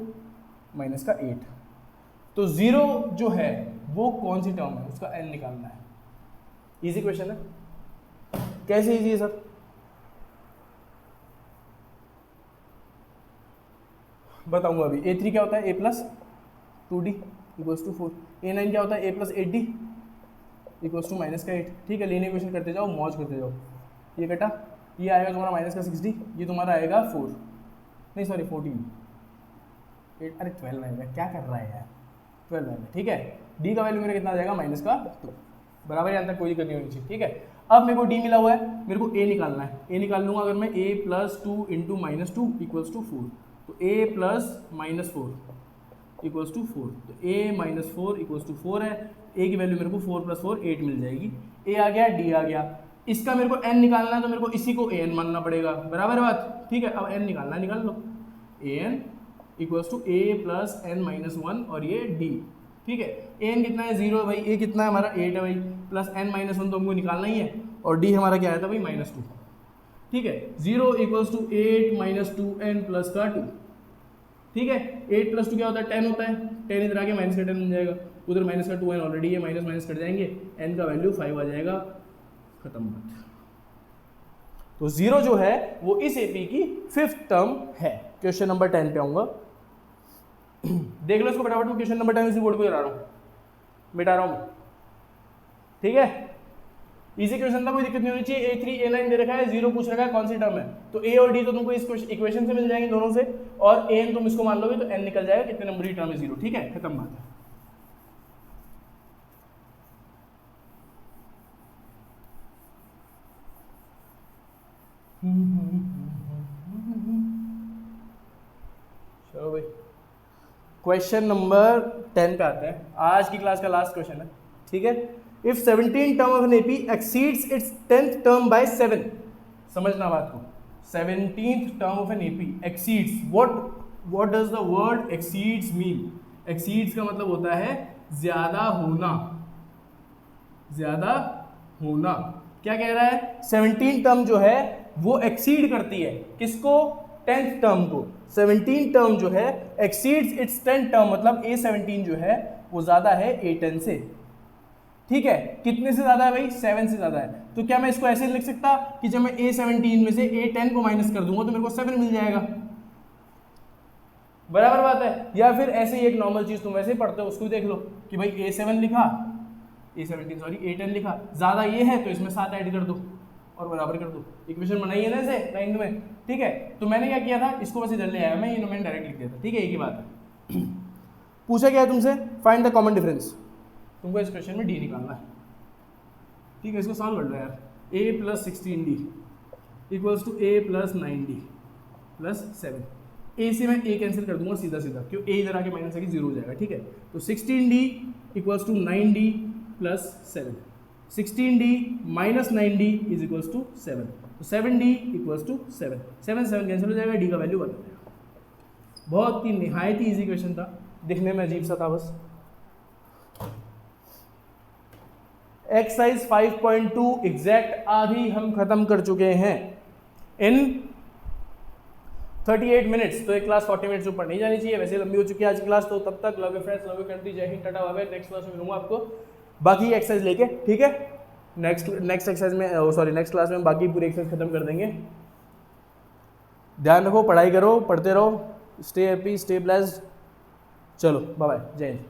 -8, तो 0 जो है वो कौन सी टर्म है, उसका N निकालना है। इजी क्वेश्चन है। कैसे इजी है सर? बताऊंगा अभी। A3 क्या होता है? A plus 2D equals to 4। A9 क्या होता है? A plus 8D equals to minus का 8। ठीक है, लीनियर इक्वेशन करते जाओ, मौज करते जाओ। ये कटा, ये आएगा तुम्हारा माइनस का 6D, ये तुम्हारा आएगा 4, नहीं सॉरी 14, 8, अरे 12 आएगा, क्या कर रहा है यार, 12 आएगा। ठीक है, D का वैल्यू मेरा कितना आ जाएगा? माइनस का 2। बराबर, यहाँ तक कोई दिक्कत नहीं होनी चाहिए। ठीक है, अब मेरे को D मिला हुआ है, मेरे को A निकालना है। A निकाल लूँगा अगर मैं, A plus 2 into minus 2 equals to 4, तो A plus minus 4 equals to 4, तो A माइनस 4 इक्वल्स टू 4 है। A की वैल्यू मेरे को 4 प्लस 4 8 मिल जाएगी। A आ गया, D आ गया। इसका मेरे को n निकालना है, तो मेरे को इसी को an मानना पड़ेगा। बराबर बात? ठीक है, अब n निकालना है, निकाल लो। an equals to a plus n minus 1 और ये d। ठीक है, an कितना है? 0 है भाई। a कितना है हमारा? 8 है भाई, प्लस n माइनस 1 तो हमको निकालना ही है, और d हमारा क्या आया था भाई? माइनस 2। ठीक है, 0 equals to 8 minus 2n plus का 2। ठीक है, 8 प्लस 2 क्या होता है? 10 होता है। 10 इधर आके माइनस का 10 बन जाएगा, उधर माइनस का 2n ऑलरेडी है, माइनस माइनस कट जाएंगे, n का वैल्यू 5 आ जाएगा। खत्म बात। तो 0 जो है वो इस एपी की 5th टर्म है। क्वेश्चन नंबर 10 पे आऊंगा, देख लो इसको फटाफट। मैं क्वेश्चन नंबर 10 इसी बोर्ड पे करा रहा हूँ, मिटा रहा हूँ। ठीक है, इजी क्वेश्चन था, कोई दिक्कत नहीं होनी चाहिए। A3 A9 दे रखा है, 0 पूछ रखा है, कौन सी टर्म है? तो A और D तो तुमको इस इक्वेशन से मिल जाएंगे दोनों से, और an तुम इसको मान लोगे तो n निकल जाएगा, कितने नंबर की टर्म है? 0। ठीक है, खत्म बात है। चलो भाई, क्वेश्चन नंबर 10 पे आते हैं। आज की क्लास का लास्ट क्वेश्चन है। ठीक है, if 17 term of an AP exceeds its 10th term by 7, समझना बात को। 17th term of an AP exceeds, what does the word exceeds mean? Exceeds का मतलब होता है ज्यादा होना, ज्यादा होना। क्या कह रहा है? 17 टर्म जो है वो एक्सीड करती है किसको? 10th टर्म को। 17 टर्म जो है एक्सीड्स इट्स 10th टर्म, मतलब A17 जो है वो ज्यादा है A10 से। ठीक है, कितने से ज्यादा है भाई? 7 से ज्यादा है। तो क्या मैं इसको ऐसे लिख सकता कि जब मैं A17 में से A10 को माइनस कर दूंगा तो मेरे को 7 मिल जाएगा? बराबर बात है। या फिर ऐसे ही एक नॉर्मल चीज तुम वैसे ही पढ़ते हो, उसको देख लो कि भाई A7 लिखा, A17 सॉरी A10 लिखा, ज्यादा ये है तो इसमें 7 ऐड कर दो और बराबर कर दो। इक्वेशन बनाई है ना ऐसे 9th में। ठीक है, तो मैंने क्या किया था, इसको बस इधर ले आया मैं, ये मैंने डायरेक्ट लिख दिया था। ठीक है, एक ही बात है। पूछा क्या है तुमसे? Find the common difference. तुमको इस क्वेश्चन में डी निकालना है। ठीक है, इसको सॉल्व कर लो यार। a plus 16d equals to a plus 9d plus 7। a से मैं a कैंसिल कर दूंगा सीधा सीधा, क्यों? a इधर आके माइनस आके 0 हो जाएगा। ठीक है, तो 16d equals to 9d plus 7। 16d minus 9d is equals to 7, तो 7d इक्वल्स टू 7। 7 7 कैंसिल हो जाएगा, d का वैल्यू बदल जाएगा। बहुत ही निहायत ही ईजी क्वेश्चन था, दिखने में अजीब सा था बस। एक्सरसाइज 5.2 एग्जैक्ट आधी हम खत्म कर चुके हैं इन 38 मिनट्स। तो एक क्लास 40 मिनट्स ऊपर नहीं जानी चाहिए, वैसे लंबी हो चुकी है आज की क्लास। तो तब तक love you friends, love you country, जय Hind, tata bye bye. Next class में मिलूंगा आपको बाकी एक्सरसाइज लेके। ठीक है, नेक्स्ट एक्सरसाइज में सॉरी नेक्स्ट क्लास में बाकी पूरी एक्सरसाइज खत्म कर देंगे। ध्यान रखो, पढ़ाई करो, पढ़ते रहो, स्टे हैप्पी, स्टे ब्लेस्ड। चलो बाय बाय, जय हिंद।